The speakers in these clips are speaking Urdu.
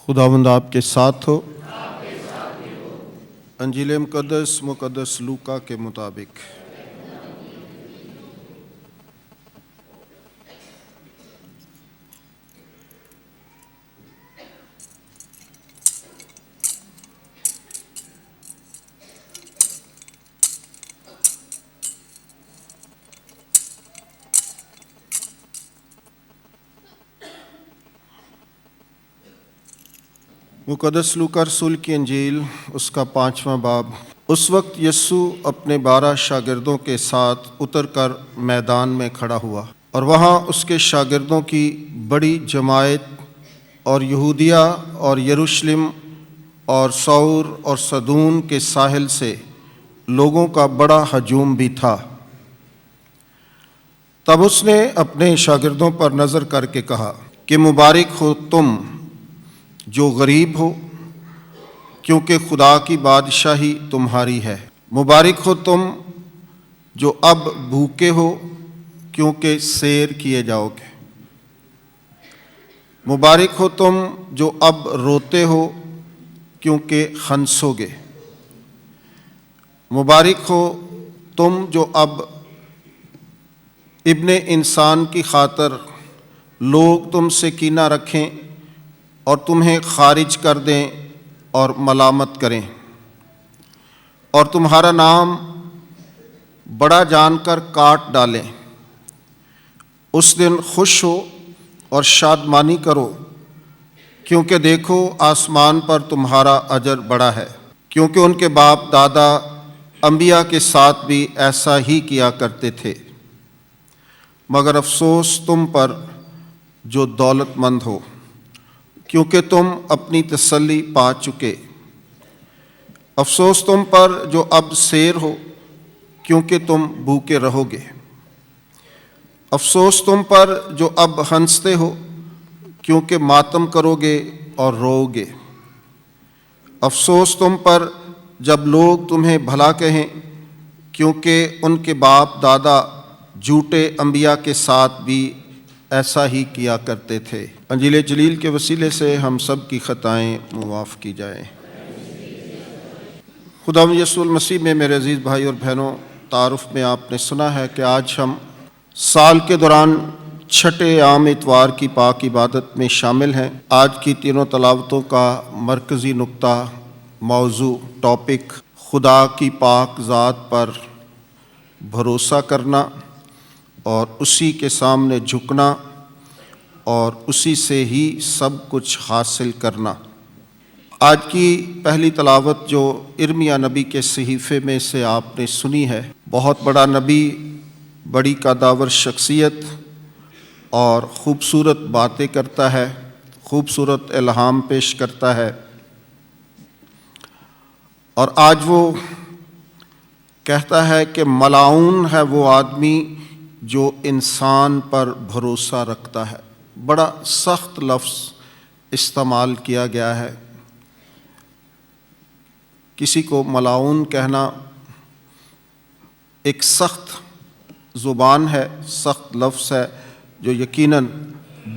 خداوند آپ کے ساتھ ہو۔ انجیل مقدس لوکا کے مطابق۔ مقدس لوکا رسول کی انجیل اس کا 5واں باب۔ اس وقت یسوع اپنے 12 شاگردوں کے ساتھ اتر کر میدان میں کھڑا ہوا، اور وہاں اس کے شاگردوں کی بڑی جماعت اور یہودیہ اور یروشلم اور سور اور صدون کے ساحل سے لوگوں کا بڑا ہجوم بھی تھا۔ تب اس نے اپنے شاگردوں پر نظر کر کے کہا کہ مبارک ہو تم جو غریب ہو، کیونکہ خدا کی بادشاہی تمہاری ہے۔ مبارک ہو تم جو اب بھوکے ہو، کیونکہ سیر کیے جاؤ گے۔ مبارک ہو تم جو اب روتے ہو، کیونکہ ہنسو گے۔ مبارک ہو تم جو اب ابن انسان کی خاطر لوگ تم سے کینہ رکھیں اور تمہیں خارج کر دیں اور ملامت کریں، اور تمہارا نام بڑا جان کر کاٹ ڈالیں۔ اس دن خوش ہو اور شادمانی کرو، کیونکہ دیکھو آسمان پر تمہارا اجر بڑا ہے، کیونکہ ان کے باپ دادا انبیاء کے ساتھ بھی ایسا ہی کیا کرتے تھے۔ مگر افسوس تم پر جو دولت مند ہو، کیونکہ تم اپنی تسلی پا چکے۔ افسوس تم پر جو اب سیر ہو، کیونکہ تم بھوکے رہو گے۔ افسوس تم پر جو اب ہنستے ہو، کیونکہ ماتم کرو گے اور رو گے۔ افسوس تم پر جب لوگ تمہیں بھلا کہیں، کیونکہ ان کے باپ دادا جھوٹے انبیاء کے ساتھ بھی ایسا ہی کیا کرتے تھے۔ انجیل جلیل کے وسیلے سے ہم سب کی خطائیں معاف کی جائیں۔ خداوند یسوع المسیح میں میرے عزیز بھائی اور بہنوں، تعارف میں آپ نے سنا ہے کہ آج ہم سال کے دوران چھٹے عام اتوار کی پاک عبادت میں شامل ہیں۔ آج کی تینوں تلاوتوں کا مرکزی نقطہ، موضوع، ٹاپک خدا کی پاک ذات پر بھروسہ کرنا اور اسی کے سامنے جھکنا اور اسی سے ہی سب کچھ حاصل کرنا۔ آج کی پہلی تلاوت جو ارمیا نبی کے صحیفے میں سے آپ نے سنی ہے، بہت بڑا نبی، بڑی قداور شخصیت اور خوبصورت باتیں کرتا ہے، خوبصورت الہام پیش کرتا ہے، اور آج وہ کہتا ہے کہ ملعون ہے وہ آدمی جو انسان پر بھروسہ رکھتا ہے۔ بڑا سخت لفظ استعمال کیا گیا ہے۔ کسی کو ملعون کہنا ایک سخت زبان ہے، سخت لفظ ہے جو یقیناً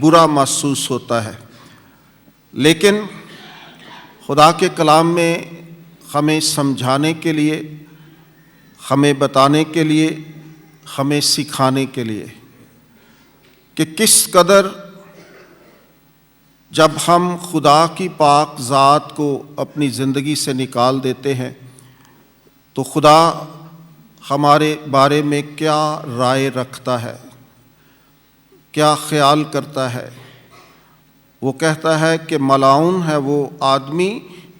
برا محسوس ہوتا ہے، لیکن خدا کے کلام میں ہمیں سمجھانے کے لیے، ہمیں بتانے کے لیے، ہمیں سکھانے کے لیے کہ کس قدر جب ہم خدا کی پاک ذات کو اپنی زندگی سے نکال دیتے ہیں تو خدا ہمارے بارے میں کیا رائے رکھتا ہے، کیا خیال کرتا ہے۔ وہ کہتا ہے کہ ملعون ہے وہ آدمی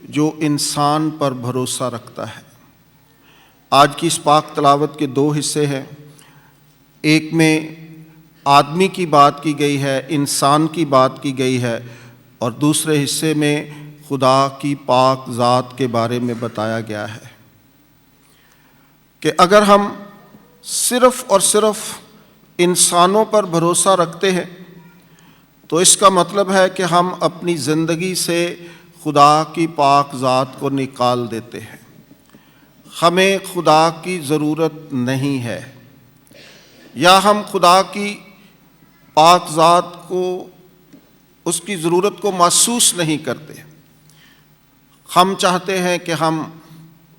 جو انسان پر بھروسہ رکھتا ہے۔ آج کی اس پاک تلاوت کے 2 حصے ہیں۔ ایک میں آدمی کی بات کی گئی ہے، انسان کی بات کی گئی ہے، اور دوسرے حصے میں خدا کی پاک ذات کے بارے میں بتایا گیا ہے کہ اگر ہم صرف اور صرف انسانوں پر بھروسہ رکھتے ہیں تو اس کا مطلب ہے کہ ہم اپنی زندگی سے خدا کی پاک ذات کو نکال دیتے ہیں۔ ہمیں خدا کی ضرورت نہیں ہے، یا ہم خدا کی پاک ذات کو اس کی ضرورت کو محسوس نہیں کرتے۔ ہم چاہتے ہیں کہ ہم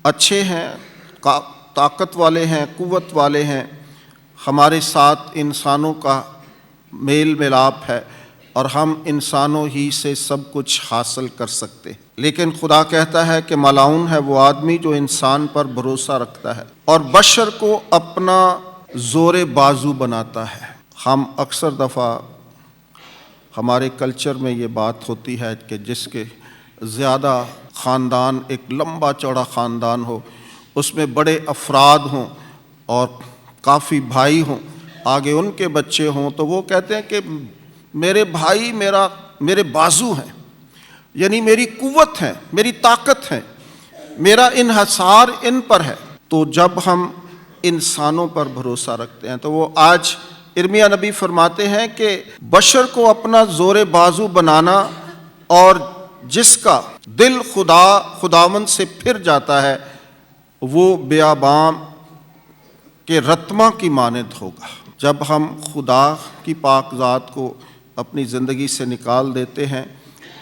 اچھے ہیں، طاقت والے ہیں، قوت والے ہیں، ہمارے ساتھ انسانوں کا میل ملاپ ہے اور ہم انسانوں ہی سے سب کچھ حاصل کر سکتے ہیں۔ لیکن خدا کہتا ہے کہ ملعون ہے وہ آدمی جو انسان پر بھروسہ رکھتا ہے اور بشر کو اپنا زور بازو بناتا ہے۔ ہم اکثر دفعہ ہمارے کلچر میں یہ بات ہوتی ہے کہ جس کے زیادہ خاندان، ایک لمبا چوڑا خاندان ہو، اس میں بڑے افراد ہوں اور کافی بھائی ہوں، آگے ان کے بچے ہوں، تو وہ کہتے ہیں کہ میرے بھائی میرے بازو ہیں، یعنی میری قوت ہے، میری طاقت ہے، میرا انحصار ان پر ہے۔ تو جب ہم انسانوں پر بھروسہ رکھتے ہیں تو وہ آج ارمیا نبی فرماتے ہیں کہ بشر کو اپنا زور بازو بنانا اور جس کا دل خداوند سے پھر جاتا ہے وہ بیاباں کے رتما کی مانند ہوگا۔ جب ہم خدا کی پاک ذات کو اپنی زندگی سے نکال دیتے ہیں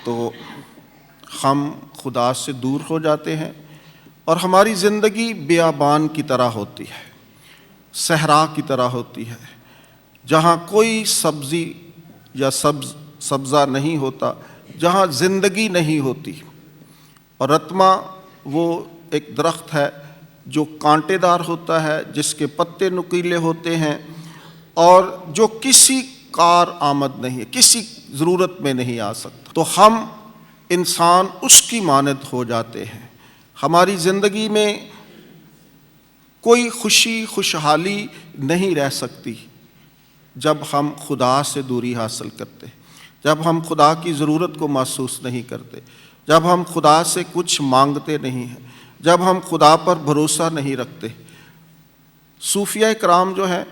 تو ہم خدا سے دور ہو جاتے ہیں اور ہماری زندگی بیابان کی طرح ہوتی ہے، صحرا کی طرح ہوتی ہے، جہاں کوئی سبزی یا سبزہ نہیں ہوتا، جہاں زندگی نہیں ہوتی۔ اور رتما وہ ایک درخت ہے جو کانٹے دار ہوتا ہے، جس کے پتے نکیلے ہوتے ہیں اور جو کسی کار آمد نہیں ہے، کسی ضرورت میں نہیں آ سکتا۔ تو ہم انسان اس کی مانند ہو جاتے ہیں۔ ہماری زندگی میں کوئی خوشی خوشحالی نہیں رہ سکتی جب ہم خدا سے دوری حاصل کرتے، جب ہم خدا کی ضرورت کو محسوس نہیں کرتے، جب ہم خدا سے کچھ مانگتے نہیں ہیں، جب ہم خدا پر بھروسہ نہیں رکھتے۔ صوفیہ کرام جو ہے،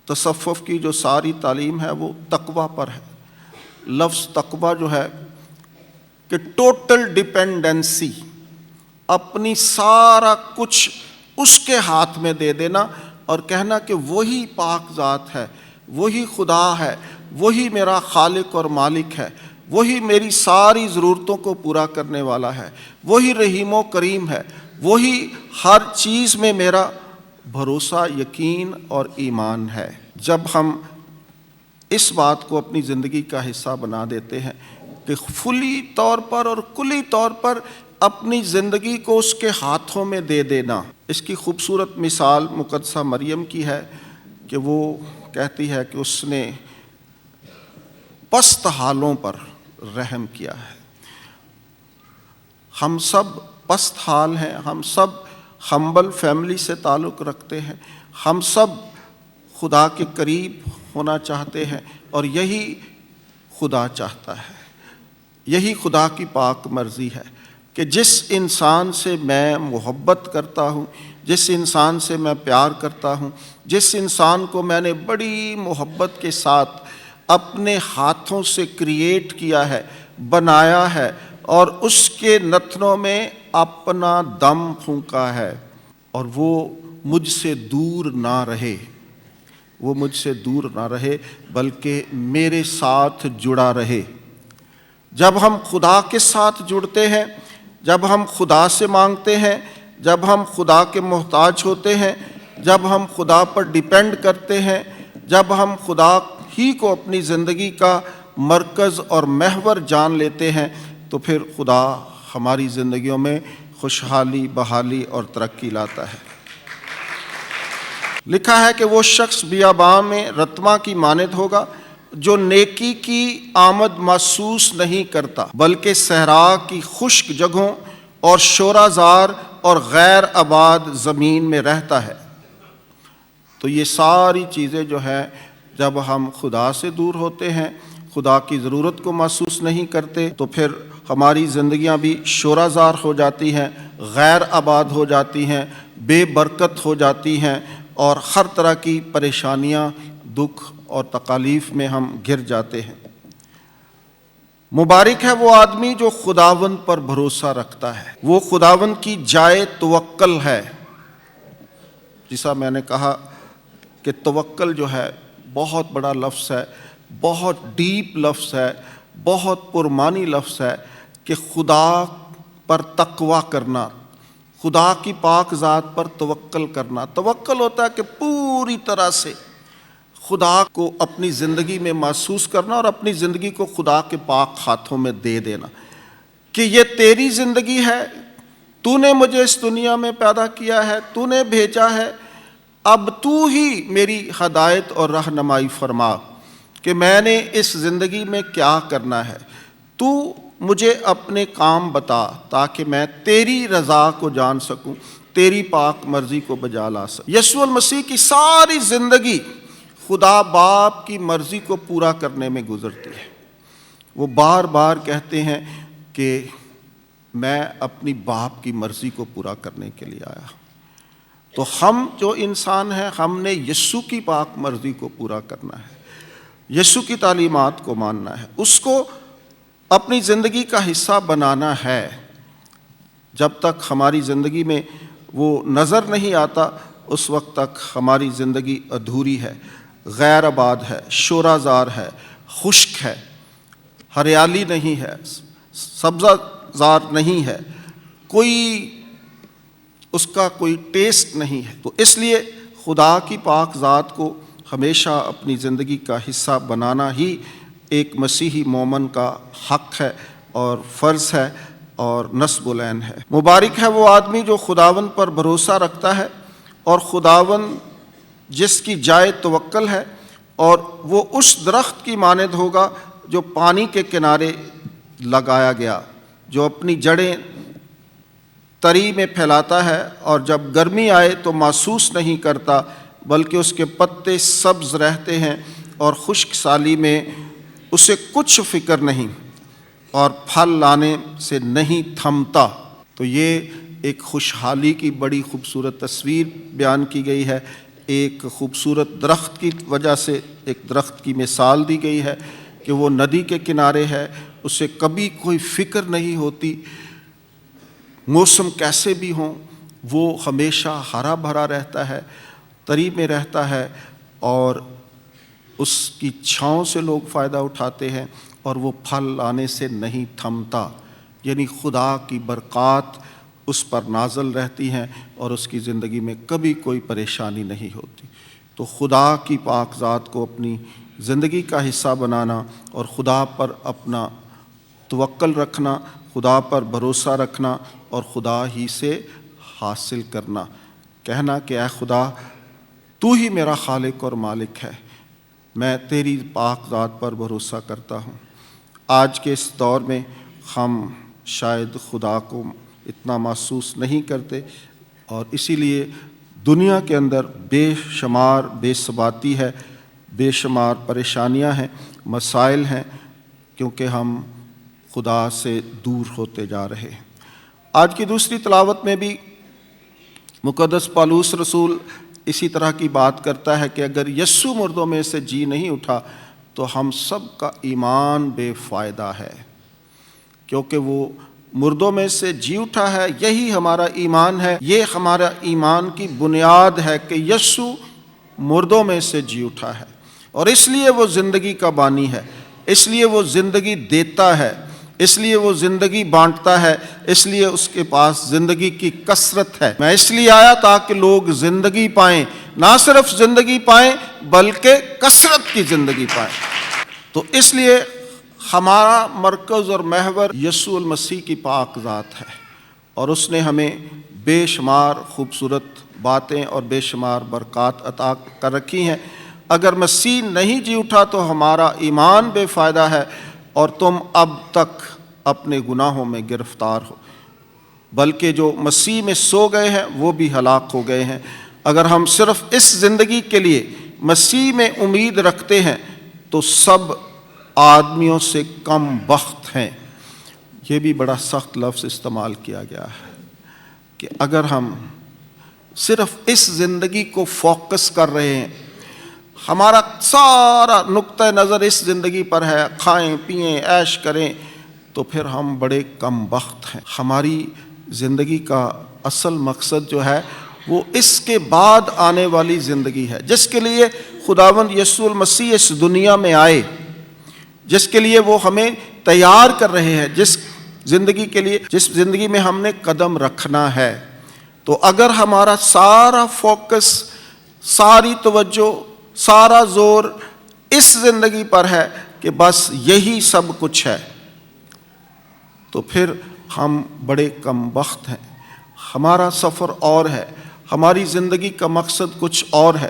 تصوف کی جو ساری تعلیم ہے وہ تقویٰ پر ہے۔ لفظ تقویٰ جو ہے کہ ٹوٹل ڈیپینڈنسی، اپنی سارا کچھ اس کے ہاتھ میں دے دینا اور کہنا کہ وہی پاک ذات ہے، وہی خدا ہے، وہی میرا خالق اور مالک ہے، وہی میری ساری ضرورتوں کو پورا کرنے والا ہے، وہی رحیم و کریم ہے، وہی ہر چیز میں میرا بھروسہ، یقین اور ایمان ہے۔ جب ہم اس بات کو اپنی زندگی کا حصہ بنا دیتے ہیں کہ فلی طور پر اور کلی طور پر اپنی زندگی کو اس کے ہاتھوں میں دے دینا۔ اس کی خوبصورت مثال مقدسہ مریم کی ہے کہ وہ کہتی ہے کہ اس نے پست حالوں پر رحم کیا ہے۔ ہم سب پست حال ہیں، ہم سب ہمبل فیملی سے تعلق رکھتے ہیں، ہم سب خدا کے قریب ہونا چاہتے ہیں اور یہی خدا چاہتا ہے، یہی خدا کی پاک مرضی ہے کہ جس انسان سے میں محبت کرتا ہوں، جس انسان سے میں پیار کرتا ہوں، جس انسان کو میں نے بڑی محبت کے ساتھ اپنے ہاتھوں سے کریٹ کیا ہے، بنایا ہے اور اس کے نتنوں میں اپنا دم پھونکا ہے، اور وہ مجھ سے دور نہ رہے، وہ مجھ سے دور نہ رہے بلکہ میرے ساتھ جڑا رہے۔ جب ہم خدا کے ساتھ جڑتے ہیں، جب ہم خدا سے مانگتے ہیں، جب ہم خدا کے محتاج ہوتے ہیں، جب ہم خدا پر ڈیپینڈ کرتے ہیں، جب ہم خدا ہی کو اپنی زندگی کا مرکز اور محور جان لیتے ہیں، تو پھر خدا ہماری زندگیوں میں خوشحالی، بحالی اور ترقی لاتا ہے۔ لکھا ہے کہ وہ شخص بیاباں میں رتما کی مانند ہوگا جو نیکی کی آمد محسوس نہیں کرتا بلکہ صحرا کی خشک جگہوں اور شورازار اور غیر آباد زمین میں رہتا ہے۔ تو یہ ساری چیزیں جو ہیں، جب ہم خدا سے دور ہوتے ہیں، خدا کی ضرورت کو محسوس نہیں کرتے، تو پھر ہماری زندگیاں بھی شورازار ہو جاتی ہیں، غیر آباد ہو جاتی ہیں، بے برکت ہو جاتی ہیں اور ہر طرح کی پریشانیاں، دکھ اور تکالیف میں ہم گر جاتے ہیں۔ مبارک ہے وہ آدمی جو خداوند پر بھروسہ رکھتا ہے، وہ خداوند کی جائے توکل ہے۔ جیسا میں نے کہا کہ توکل جو ہے بہت بڑا لفظ ہے، بہت ڈیپ لفظ ہے، بہت پرمانی لفظ ہے کہ خدا پر تقوی کرنا، خدا کی پاک ذات پر توکل کرنا۔ توکل ہوتا ہے کہ پوری طرح سے خدا کو اپنی زندگی میں محسوس کرنا اور اپنی زندگی کو خدا کے پاک ہاتھوں میں دے دینا کہ یہ تیری زندگی ہے، تو نے مجھے اس دنیا میں پیدا کیا ہے، تو نے بھیجا ہے، اب تو ہی میری ہدایت اور رہنمائی فرما کہ میں نے اس زندگی میں کیا کرنا ہے۔ تو مجھے اپنے کام بتا تاکہ میں تیری رضا کو جان سکوں، تیری پاک مرضی کو بجا لا سکوں۔ یسوع المسیح کی ساری زندگی خدا باپ کی مرضی کو پورا کرنے میں گزرتی ہے۔ وہ بار بار کہتے ہیں کہ میں اپنی باپ کی مرضی کو پورا کرنے کے لیے آیا۔ تو ہم جو انسان ہیں، ہم نے یسوع کی پاک مرضی کو پورا کرنا ہے، یسوع کی تعلیمات کو ماننا ہے، اس کو اپنی زندگی کا حصہ بنانا ہے۔ جب تک ہماری زندگی میں وہ نظر نہیں آتا اس وقت تک ہماری زندگی ادھوری ہے، غیر آباد ہے، شورازار ہے، خشک ہے، ہریالی نہیں ہے، سبزہ زار نہیں ہے، کوئی اس کا کوئی ٹیسٹ نہیں ہے۔ تو اس لیے خدا کی پاک ذات کو ہمیشہ اپنی زندگی کا حصہ بنانا ہی ایک مسیحی مومن کا حق ہے اور فرض ہے اور نصب العین ہے۔ مبارک ہے وہ آدمی جو خداوند پر بھروسہ رکھتا ہے اور خداوند جس کی جائے توکل ہے، اور وہ اس درخت کی مانند ہوگا جو پانی کے کنارے لگایا گیا، جو اپنی جڑیں تری میں پھیلاتا ہے اور جب گرمی آئے تو محسوس نہیں کرتا، بلکہ اس کے پتے سبز رہتے ہیں اور خشک سالی میں اسے کچھ فکر نہیں اور پھل لانے سے نہیں تھمتا۔ تو یہ ایک خوشحالی کی بڑی خوبصورت تصویر بیان کی گئی ہے، ایک خوبصورت درخت کی وجہ سے ایک درخت کی مثال دی گئی ہے کہ وہ ندی کے کنارے ہے، اسے کبھی کوئی فکر نہیں ہوتی، موسم کیسے بھی ہوں وہ ہمیشہ ہرا بھرا رہتا ہے، تری میں رہتا ہے اور اس کی چھاؤں سے لوگ فائدہ اٹھاتے ہیں اور وہ پھل لانے سے نہیں تھمتا، یعنی خدا کی برکات اس پر نازل رہتی ہیں اور اس کی زندگی میں کبھی کوئی پریشانی نہیں ہوتی۔ تو خدا کی پاک ذات کو اپنی زندگی کا حصہ بنانا اور خدا پر اپنا توکل رکھنا، خدا پر بھروسہ رکھنا اور خدا ہی سے حاصل کرنا، کہنا کہ اے خدا تو ہی میرا خالق اور مالک ہے، میں تیری پاک ذات پر بھروسہ کرتا ہوں۔ آج کے اس دور میں ہم شاید خدا کو اتنا محسوس نہیں کرتے اور اسی لیے دنیا کے اندر بے شمار بے ثباتی ہے، بے شمار پریشانیاں ہیں، مسائل ہیں، کیونکہ ہم خدا سے دور ہوتے جا رہے ہیں۔ آج کی دوسری تلاوت میں بھی مقدس پالوس رسول اسی طرح کی بات کرتا ہے کہ اگر یسوع مردوں میں سے جی نہیں اٹھا تو ہم سب کا ایمان بے فائدہ ہے، کیونکہ وہ مردوں میں سے جی اٹھا ہے، یہی ہمارا ایمان ہے، یہ ہمارا ایمان کی بنیاد ہے کہ یسوع مردوں میں سے جی اٹھا ہے، اور اس لیے وہ زندگی کا بانی ہے، اس لیے وہ زندگی دیتا ہے، اس لیے وہ زندگی بانٹتا ہے، اس لیے اس کے پاس زندگی کی کثرت ہے۔ میں اس لیے آیا تاکہ لوگ زندگی پائیں، نہ صرف زندگی پائیں بلکہ کثرت کی زندگی پائیں۔ تو اس لیے ہمارا مرکز اور محور یسوع المسیح کی پاک ذات ہے، اور اس نے ہمیں بے شمار خوبصورت باتیں اور بے شمار برکات عطا کر رکھی ہیں۔ اگر مسیح نہیں جی اٹھا تو ہمارا ایمان بے فائدہ ہے اور تم اب تک اپنے گناہوں میں گرفتار ہو، بلکہ جو مسیح میں سو گئے ہیں وہ بھی ہلاک ہو گئے ہیں۔ اگر ہم صرف اس زندگی کے لیے مسیح میں امید رکھتے ہیں تو سب آدمیوں سے کم بخت ہیں۔ یہ بھی بڑا سخت لفظ استعمال کیا گیا ہے کہ اگر ہم صرف اس زندگی کو فوکس کر رہے ہیں، ہمارا سارا نقطہ نظر اس زندگی پر ہے، کھائیں پئیں عیش کریں، تو پھر ہم بڑے کم بخت ہیں۔ ہماری زندگی کا اصل مقصد جو ہے وہ اس کے بعد آنے والی زندگی ہے، جس کے لیے خداوند یسوع المسیح اس دنیا میں آئے، جس کے لیے وہ ہمیں تیار کر رہے ہیں، جس زندگی کے لیے، جس زندگی میں ہم نے قدم رکھنا ہے، تو اگر ہمارا سارا فوکس، ساری توجہ، سارا زور اس زندگی پر ہے کہ بس یہی سب کچھ ہے، تو پھر ہم بڑے کم بخت ہیں۔ ہمارا سفر اور ہے، ہماری زندگی کا مقصد کچھ اور ہے۔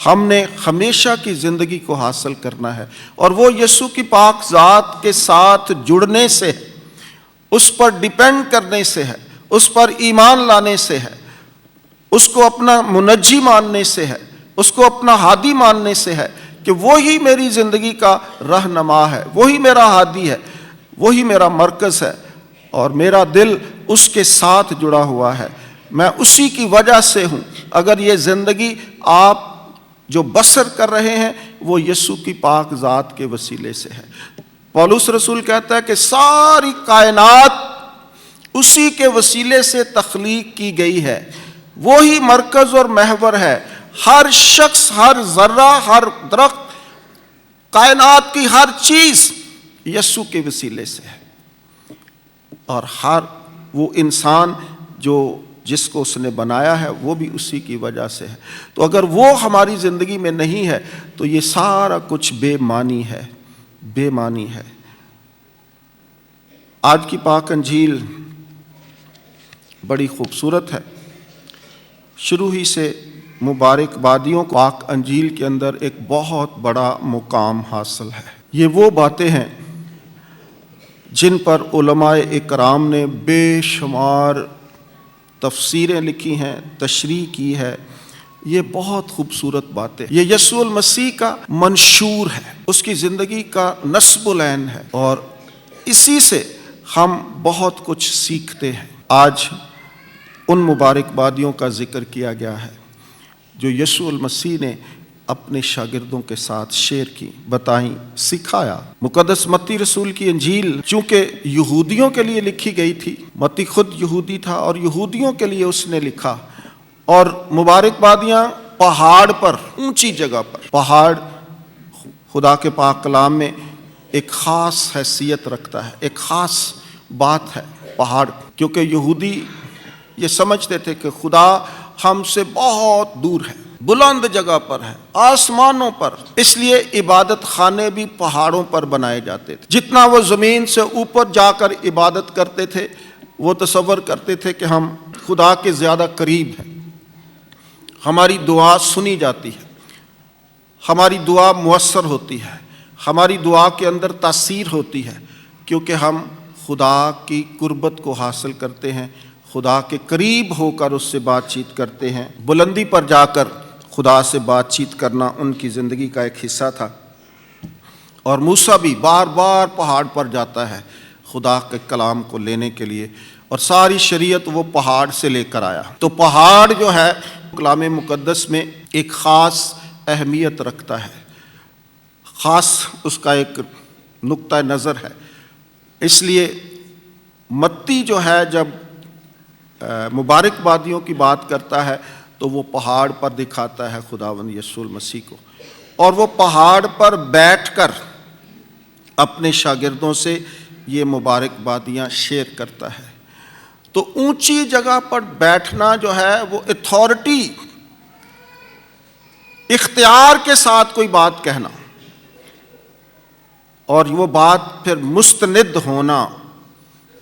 ہم نے ہمیشہ کی زندگی کو حاصل کرنا ہے، اور وہ یسوع کی پاک ذات کے ساتھ جڑنے سے ہے، اس پر ڈیپینڈ کرنے سے ہے، اس پر ایمان لانے سے ہے، اس کو اپنا منجی ماننے سے ہے، اس کو اپنا ہادی ماننے سے ہے کہ وہی میری زندگی کا رہنما ہے، وہی میرا ہادی ہے، وہی میرا مرکز ہے، اور میرا دل اس کے ساتھ جڑا ہوا ہے، میں اسی کی وجہ سے ہوں۔ اگر یہ زندگی آپ جو بسر کر رہے ہیں وہ یسوع کی پاک ذات کے وسیلے سے ہے۔ پولس رسول کہتا ہے کہ ساری کائنات اسی کے وسیلے سے تخلیق کی گئی ہے، وہی مرکز اور محور ہے۔ ہر شخص، ہر ذرہ، ہر درخت، کائنات کی ہر چیز یسوع کے وسیلے سے ہے، اور ہر وہ انسان جس کو اس نے بنایا ہے وہ بھی اسی کی وجہ سے ہے۔ تو اگر وہ ہماری زندگی میں نہیں ہے تو یہ سارا کچھ بے معنی ہے، بے معنی ہے۔ آج کی پاک انجیل بڑی خوبصورت ہے، شروع ہی سے مبارکبادیوں کو پاک انجیل کے اندر ایک بہت بڑا مقام حاصل ہے۔ یہ وہ باتیں ہیں جن پر علماء اکرام نے بے شمار تفسیریں لکھی ہیں، تشریح کی ہے۔ یہ بہت خوبصورت باتیں، یہ یسوع المسیح کا منشور ہے، اس کی زندگی کا نصب العین ہے، اور اسی سے ہم بہت کچھ سیکھتے ہیں۔ آج ان مبارکبادیوں کا ذکر کیا گیا ہے جو یسوع المسیح نے اپنے شاگردوں کے ساتھ شیئر کی، بتائیں، سکھایا۔ مقدس متی رسول کی انجیل چونکہ یہودیوں کے لیے لکھی گئی تھی، متی خود یہودی تھا اور یہودیوں کے لیے اس نے لکھا، اور مبارکبادیاں پہاڑ پر، اونچی جگہ پر، پہاڑ خدا کے پاک کلام میں ایک خاص حیثیت رکھتا ہے، ایک خاص بات ہے پہاڑ، کیونکہ یہودی یہ سمجھتے تھے کہ خدا ہم سے بہت دور ہے، بلند جگہ پر ہے، آسمانوں پر، اس لیے عبادت خانے بھی پہاڑوں پر بنائے جاتے تھے۔ جتنا وہ زمین سے اوپر جا کر عبادت کرتے تھے وہ تصور کرتے تھے کہ ہم خدا کے زیادہ قریب ہیں، ہماری دعا سنی جاتی ہے، ہماری دعا مؤثر ہوتی ہے، ہماری دعا کے اندر تاثیر ہوتی ہے، کیونکہ ہم خدا کی قربت کو حاصل کرتے ہیں، خدا کے قریب ہو کر اس سے بات چیت کرتے ہیں۔ بلندی پر جا کر خدا سے بات چیت کرنا ان کی زندگی کا ایک حصہ تھا، اور موسیٰ بھی بار بار پہاڑ پر جاتا ہے خدا کے کلام کو لینے کے لیے، اور ساری شریعت وہ پہاڑ سے لے کر آیا۔ تو پہاڑ جو ہے کلام مقدس میں ایک خاص اہمیت رکھتا ہے، خاص اس کا ایک نقطہ نظر ہے۔ اس لیے متی جو ہے جب مبارکبادیوں کی بات کرتا ہے تو وہ پہاڑ پر دکھاتا ہے خداوند یسوع المسیح کو، اور وہ پہاڑ پر بیٹھ کر اپنے شاگردوں سے یہ مبارکبادیاں شیئر کرتا ہے۔ تو اونچی جگہ پر بیٹھنا جو ہے وہ اتھارٹی، اختیار کے ساتھ کوئی بات کہنا، اور وہ بات پھر مستند ہونا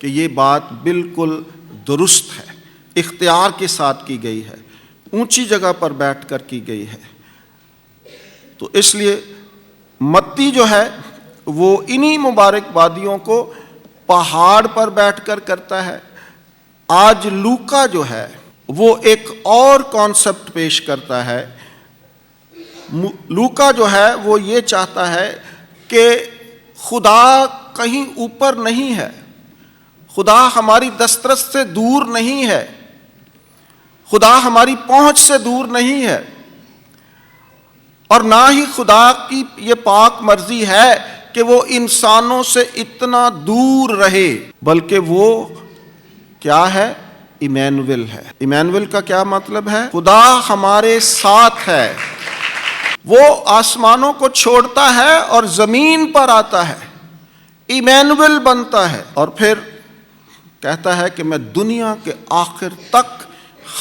کہ یہ بات بالکل درست ہے، اختیار کے ساتھ کی گئی ہے، اونچی جگہ پر بیٹھ کر کی گئی ہے۔ تو اس لیے متی جو ہے وہ انہی مبارکبادیوں کو پہاڑ پر بیٹھ کر کرتا ہے۔ آج لوکا جو ہے وہ ایک اور کانسیپٹ پیش کرتا ہے۔ لوکا جو ہے وہ یہ چاہتا ہے کہ خدا کہیں اوپر نہیں ہے، خدا ہماری دسترس سے دور نہیں ہے، خدا ہماری پہنچ سے دور نہیں ہے، اور نہ ہی خدا کی یہ پاک مرضی ہے کہ وہ انسانوں سے اتنا دور رہے، بلکہ وہ کیا ہے؟ ایمینویل ہے۔ ایمینویل کا کیا مطلب ہے؟ خدا ہمارے ساتھ ہے۔ وہ آسمانوں کو چھوڑتا ہے اور زمین پر آتا ہے، ایمینول بنتا ہے، اور پھر کہتا ہے کہ میں دنیا کے آخر تک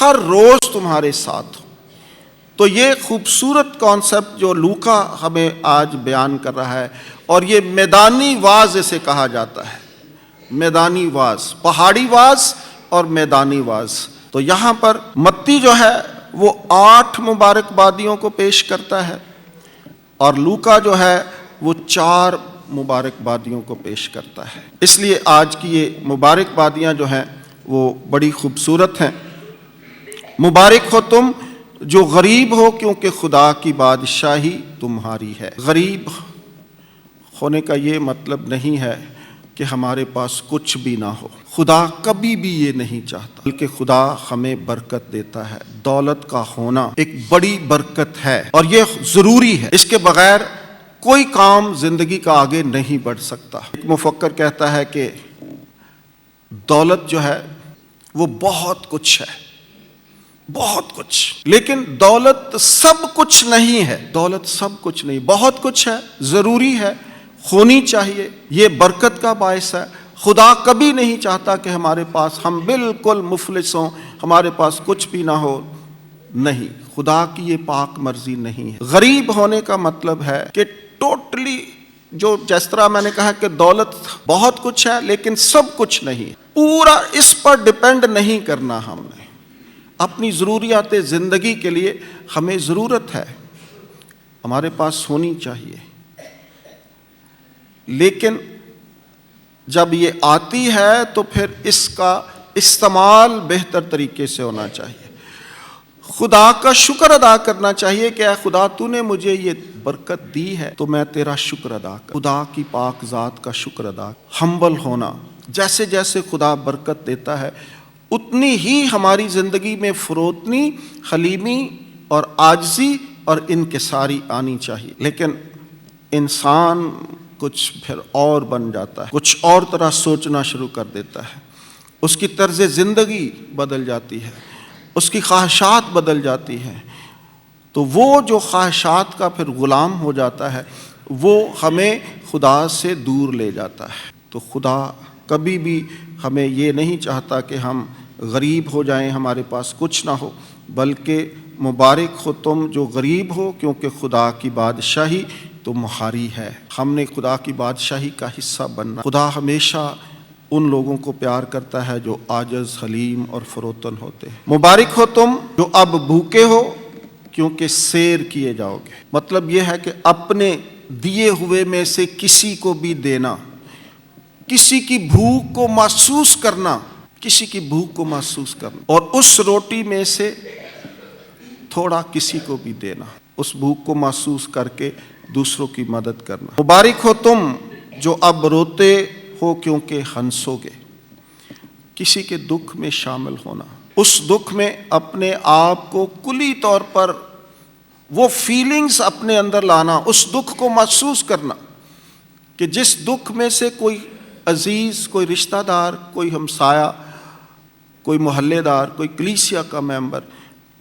ہر روز تمہارے ساتھ ہوں۔ تو یہ خوبصورت کانسیپٹ جو لوکا ہمیں آج بیان کر رہا ہے، اور یہ میدانی واز اسے کہا جاتا ہے، میدانی واز، پہاڑی واز اور میدانی واز۔ تو یہاں پر متی جو ہے وہ 8 مبارکبادیوں کو پیش کرتا ہے، اور لوکا جو ہے وہ 4 مبارکبادیوں کو پیش کرتا ہے۔ اس لیے آج کی یہ مبارکبادیاں جو ہیں وہ بڑی خوبصورت ہیں۔ مبارک ہو تم جو غریب ہو، کیونکہ خدا کی بادشاہی تمہاری ہے۔ غریب ہونے کا یہ مطلب نہیں ہے کہ ہمارے پاس کچھ بھی نہ ہو۔ خدا کبھی بھی یہ نہیں چاہتا، بلکہ خدا ہمیں برکت دیتا ہے۔ دولت کا ہونا ایک بڑی برکت ہے، اور یہ ضروری ہے۔ اس کے بغیر کوئی کام زندگی کا آگے نہیں بڑھ سکتا۔ ایک مفکر کہتا ہے کہ دولت جو ہے وہ بہت کچھ ہے، بہت کچھ، لیکن دولت سب کچھ نہیں ہے۔ دولت سب کچھ نہیں، بہت کچھ ہے، ضروری ہے، ہونی چاہیے، یہ برکت کا باعث ہے۔ خدا کبھی نہیں چاہتا کہ ہمارے پاس ہم بالکل مفلس ہوں، ہمارے پاس کچھ بھی نہ ہو، نہیں، خدا کی یہ پاک مرضی نہیں ہے۔ غریب ہونے کا مطلب ہے کہ ٹوٹلی، جو جس طرح میں نے کہا کہ دولت بہت کچھ ہے لیکن سب کچھ نہیں، پورا اس پر ڈیپینڈ نہیں کرنا۔ ہم نے اپنی ضروریات زندگی کے لیے ہمیں ضرورت ہے، ہمارے پاس ہونی چاہیے، لیکن جب یہ آتی ہے تو پھر اس کا استعمال بہتر طریقے سے ہونا چاہیے۔ خدا کا شکر ادا کرنا چاہیے کہ اے خدا تو نے مجھے یہ برکت دی ہے تو میں تیرا شکر ادا کر، خدا کی پاک ذات کا شکر ادا۔ ہمبل ہونا، جیسے جیسے خدا برکت دیتا ہے اتنی ہی ہماری زندگی میں فروتنی، حلیمی اور عاجزی اور انکساری آنی چاہیے۔ لیکن انسان کچھ پھر اور بن جاتا ہے، کچھ اور طرح سوچنا شروع کر دیتا ہے، اس کی طرز زندگی بدل جاتی ہے، اس کی خواہشات بدل جاتی ہیں، تو وہ جو خواہشات کا پھر غلام ہو جاتا ہے وہ ہمیں خدا سے دور لے جاتا ہے۔ تو خدا کبھی بھی ہمیں یہ نہیں چاہتا کہ ہم غریب ہو جائیں، ہمارے پاس کچھ نہ ہو، بلکہ مبارک ہو تم جو غریب ہو، کیونکہ خدا کی بادشاہی تمہاری ہے۔ ہم نے خدا کی بادشاہی کا حصہ بننا۔ خدا ہمیشہ ان لوگوں کو پیار کرتا ہے جو عاجز، حلیم اور فروتن ہوتے ہیں۔ مبارک ہو تم جو اب بھوکے ہو، کیونکہ سیر کیے جاؤ گے۔ مطلب یہ ہے کہ اپنے دیے ہوئے میں سے کسی کو بھی دینا، کسی کی بھوک کو محسوس کرنا، کسی کی بھوک کو محسوس کرنا، اور اس روٹی میں سے تھوڑا کسی کو بھی دینا، اس بھوک کو محسوس کر کے دوسروں کی مدد کرنا۔ مبارک ہو تم جو اب روتے ہو، کیونکہ ہنسو گے۔ کسی کے دکھ میں شامل ہونا، اس دکھ میں اپنے آپ کو کلی طور پر وہ فیلنگز اپنے اندر لانا، اس دکھ کو محسوس کرنا کہ جس دکھ میں سے کوئی عزیز، کوئی رشتہ دار، کوئی ہمسایہ، کوئی محلے دار، کوئی کلیسیا کا ممبر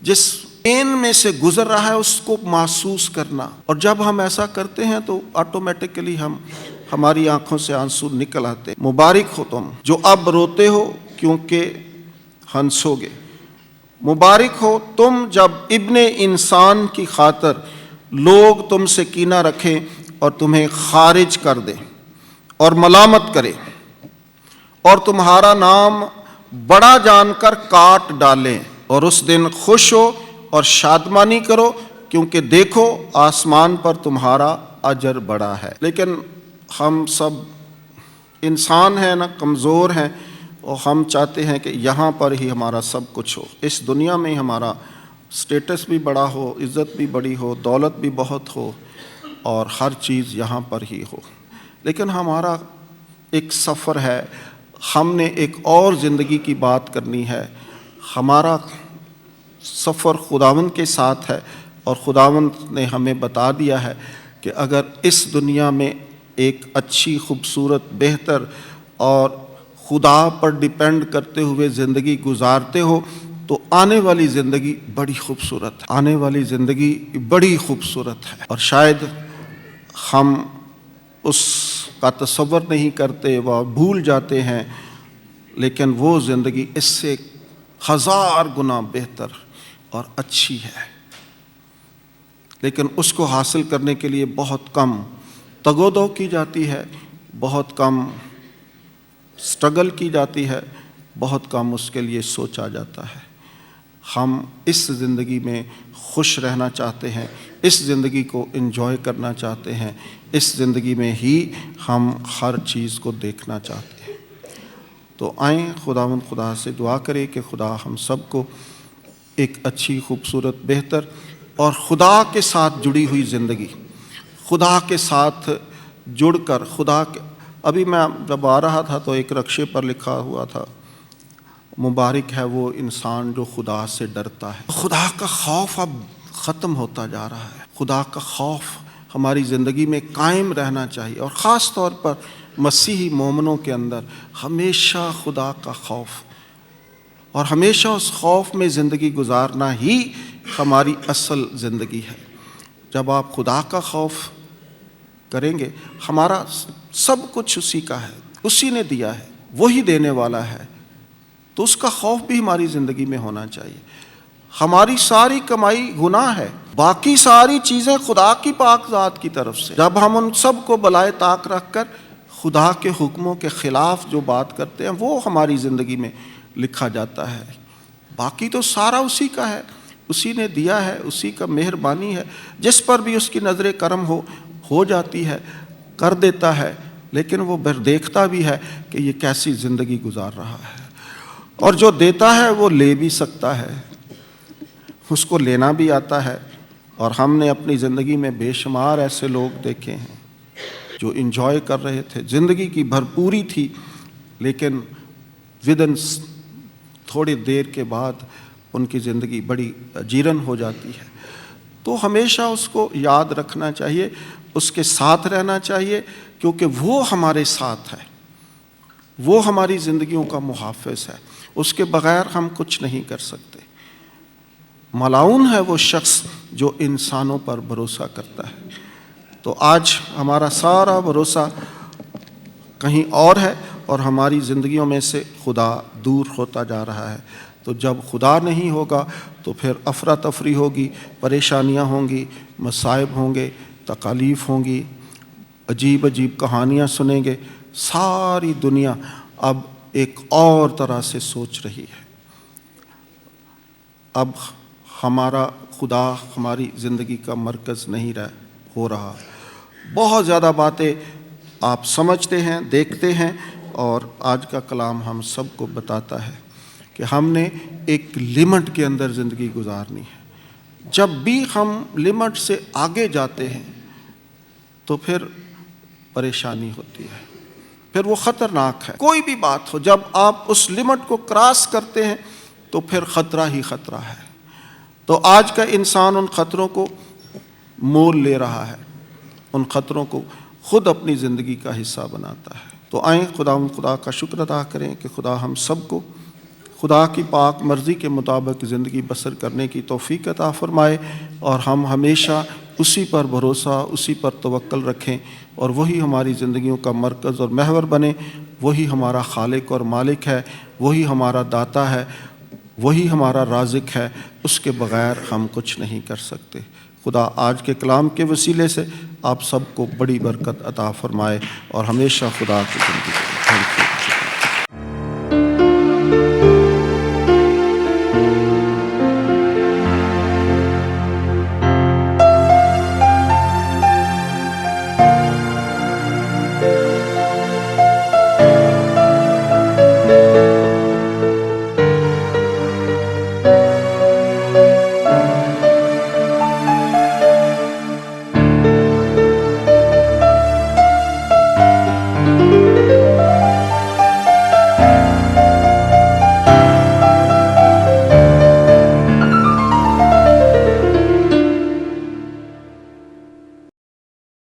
جس پین میں سے گزر رہا ہے اس کو محسوس کرنا۔ اور جب ہم ایسا کرتے ہیں تو آٹومیٹکلی ہماری آنکھوں سے آنسو نکل آتے۔ مبارک ہو تم جو اب روتے ہو، کیونکہ ہنسو گے۔ مبارک ہو تم جب ابن انسان کی خاطر لوگ تم سے کینہ رکھیں اور تمہیں خارج کر دیں اور ملامت کریں، اور تمہارا نام بڑا جان کر کاٹ ڈالیں، اور اس دن خوش ہو اور شادمانی کرو، کیونکہ دیکھو آسمان پر تمہارا اجر بڑا ہے۔ لیکن ہم سب انسان ہیں نا، کمزور ہیں، اور ہم چاہتے ہیں کہ یہاں پر ہی ہمارا سب کچھ ہو، اس دنیا میں ہی ہمارا سٹیٹس بھی بڑا ہو، عزت بھی بڑی ہو، دولت بھی بہت ہو، اور ہر چیز یہاں پر ہی ہو۔ لیکن ہمارا ایک سفر ہے، ہم نے ایک اور زندگی کی بات کرنی ہے۔ ہمارا سفر خداوند کے ساتھ ہے، اور خداوند نے ہمیں بتا دیا ہے کہ اگر اس دنیا میں ایک اچھی، خوبصورت، بہتر اور خدا پر ڈیپینڈ کرتے ہوئے زندگی گزارتے ہو تو آنے والی زندگی بڑی خوبصورت ہے، آنے والی زندگی بڑی خوبصورت ہے، اور شاید ہم اس کا تصور نہیں کرتے، وہ بھول جاتے ہیں، لیکن وہ زندگی اس سے 1000 گنا بہتر اور اچھی ہے، لیکن اس کو حاصل کرنے کے لیے بہت کم تگ و دو کی جاتی ہے، بہت کم سٹرگل کی جاتی ہے، بہت کم اس کے لیے سوچا جاتا ہے۔ ہم اس زندگی میں خوش رہنا چاہتے ہیں، اس زندگی کو انجوائے کرنا چاہتے ہیں، اس زندگی میں ہی ہم ہر چیز کو دیکھنا چاہتے ہیں۔ تو آئیں خداوند خدا سے دعا کریں کہ خدا ہم سب کو ایک اچھی، خوبصورت، بہتر اور خدا کے ساتھ جڑی ہوئی زندگی، خدا کے ساتھ جڑ کر ابھی میں جب آ رہا تھا تو ایک رکشے پر لکھا ہوا تھا، مبارک ہے وہ انسان جو خدا سے ڈرتا ہے۔ خدا کا خوف اب ختم ہوتا جا رہا ہے، خدا کا خوف ہماری زندگی میں قائم رہنا چاہیے، اور خاص طور پر مسیحی مومنوں کے اندر ہمیشہ خدا کا خوف، اور ہمیشہ اس خوف میں زندگی گزارنا ہی ہماری اصل زندگی ہے۔ جب آپ خدا کا خوف کریں گے، ہمارا سب کچھ اسی کا ہے، اسی نے دیا ہے، وہی دینے والا ہے، تو اس کا خوف بھی ہماری زندگی میں ہونا چاہیے۔ ہماری ساری کمائی گناہ ہے، باقی ساری چیزیں خدا کی پاک ذات کی طرف سے، جب ہم ان سب کو بالائے طاق رکھ کر خدا کے حکموں کے خلاف جو بات کرتے ہیں وہ ہماری زندگی میں لکھا جاتا ہے۔ باقی تو سارا اسی کا ہے، اسی نے دیا ہے، اسی کا مہربانی ہے، جس پر بھی اس کی نظر کرم ہو جاتی ہے، کر دیتا ہے، لیکن وہ دیکھتا بھی ہے کہ یہ کیسی زندگی گزار رہا ہے، اور جو دیتا ہے وہ لے بھی سکتا ہے، اس کو لینا بھی آتا ہے۔ اور ہم نے اپنی زندگی میں بے شمار ایسے لوگ دیکھے ہیں جو انجوائے کر رہے تھے، زندگی کی بھرپوری تھی، لیکن ودن تھوڑی دیر کے بعد ان کی زندگی بڑی جیرن ہو جاتی ہے۔ تو ہمیشہ اس کو یاد رکھنا چاہیے، اس کے ساتھ رہنا چاہیے، کیونکہ وہ ہمارے ساتھ ہے، وہ ہماری زندگیوں کا محافظ ہے، اس کے بغیر ہم کچھ نہیں کر سکتے۔ ملعون ہے وہ شخص جو انسانوں پر بھروسہ کرتا ہے۔ تو آج ہمارا سارا بھروسہ کہیں اور ہے، اور ہماری زندگیوں میں سے خدا دور ہوتا جا رہا ہے۔ تو جب خدا نہیں ہوگا تو پھر افراتفری ہوگی، پریشانیاں ہوں گی، مصائب ہوں گے، تکالیف ہوں گی، عجیب عجیب کہانیاں سنیں گے۔ ساری دنیا اب ایک اور طرح سے سوچ رہی ہے۔ اب ہمارا خدا ہماری زندگی کا مرکز نہیں ہو رہا۔ بہت زیادہ باتیں آپ سمجھتے ہیں، دیکھتے ہیں، اور آج کا کلام ہم سب کو بتاتا ہے کہ ہم نے ایک لمٹ کے اندر زندگی گزارنی ہے۔ جب بھی ہم لمٹ سے آگے جاتے ہیں تو پھر پریشانی ہوتی ہے، پھر وہ خطرناک ہے۔ کوئی بھی بات ہو، جب آپ اس لمٹ کو کراس کرتے ہیں تو پھر خطرہ ہی خطرہ ہے۔ تو آج کا انسان ان خطروں کو مول لے رہا ہے، ان خطروں کو خود اپنی زندگی کا حصہ بناتا ہے۔ تو آئیں خدا کا شکر ادا کریں کہ خدا ہم سب کو خدا کی پاک مرضی کے مطابق زندگی بسر کرنے کی توفیق عطا فرمائے، اور ہم ہمیشہ اسی پر بھروسہ، اسی پر توکل رکھیں، اور وہی ہماری زندگیوں کا مرکز اور محور بنے۔ وہی ہمارا خالق اور مالک ہے، وہی ہمارا داتا ہے، وہی ہمارا رازق ہے، اس کے بغیر ہم کچھ نہیں کر سکتے۔ خدا آج کے کلام کے وسیلے سے آپ سب کو بڑی برکت عطا فرمائے، اور ہمیشہ خدا کی زندگی تھینک یو۔